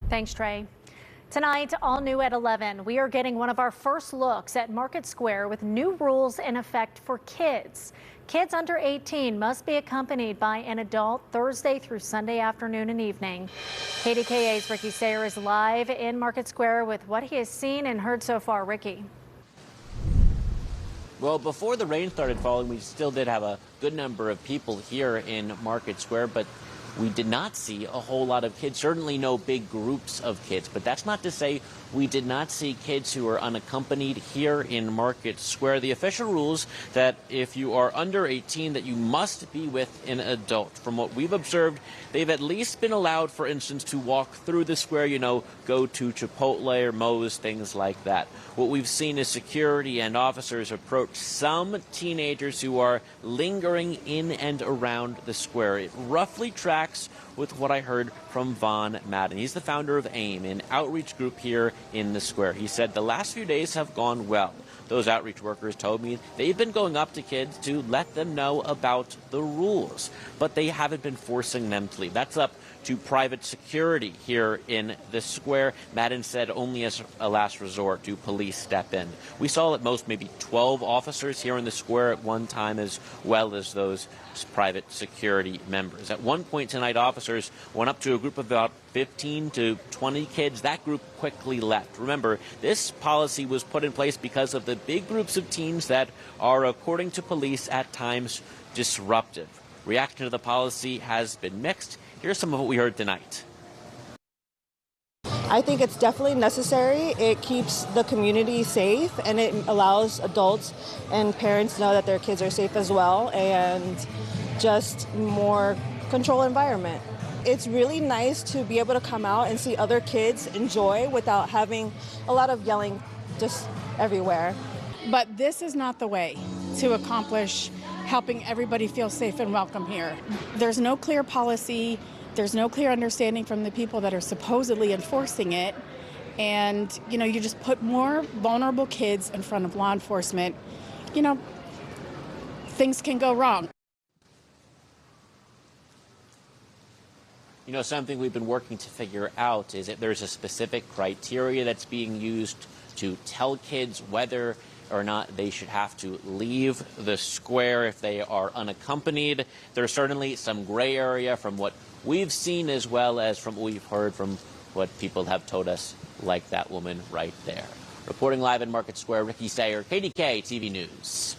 Thanks, Trey. Tonight, all new at 11, we are getting one of our first looks at Market Square with new rules in effect for kids. Kids under 18 must be accompanied by an adult Thursday through Sunday afternoon and evening. KDKA's Ricky Sayer is live in Market Square with what he has seen and heard so far. Ricky. Well, before the rain started falling, we still did have a good number of people here in Market Square, but we did not see a whole lot of kids, certainly no big groups of kids. But that's not to say we did not see kids who are unaccompanied here in Market Square. The official rules that if you are under 18, that you must be with an adult. From what we've observed, they've at least been allowed, for instance, to walk through the square, go to Chipotle or Moe's, things like that. What we've seen is security and officers approach some teenagers who are lingering in and around the square. It roughly tracks with what I heard from Vaughn Madden. He's the founder of AIM, an outreach group here in the square. He said the last few days have gone well. Those outreach workers told me they've been going up to kids to let them know about the rules, but they haven't been forcing them to leave. That's up to private security here in the square. Madden said only as a last resort do police step in. We saw at most maybe 12 officers here in the square at one time, as well as those private security members. At one point tonight, officers went up to a group of about 15 to 20 kids. That group quickly left. Remember, this policy was put in place because of the big groups of teens that are, according to police, at times disruptive. Reaction to the policy has been mixed. Here's some of what we heard tonight. I think it's definitely necessary. It keeps the community safe, and it allows adults and parents to know that their kids are safe as well, and just more controlled environment. It's really nice to be able to come out and see other kids enjoy without having a lot of yelling just everywhere. But this is not the way to accomplish helping everybody feel safe and welcome here. There's no clear policy. There's no clear understanding from the people that are supposedly enforcing it. And, you just put more vulnerable kids in front of law enforcement. Things can go wrong. Something we've been working to figure out is if there's a specific criteria that's being used to tell kids whether or not they should have to leave the square if they are unaccompanied. There's certainly some gray area from what we've seen, as well as from what we've heard from what people have told us, like that woman right there. Reporting live in Market Square, Ricky Sayer, KDKA-TV News.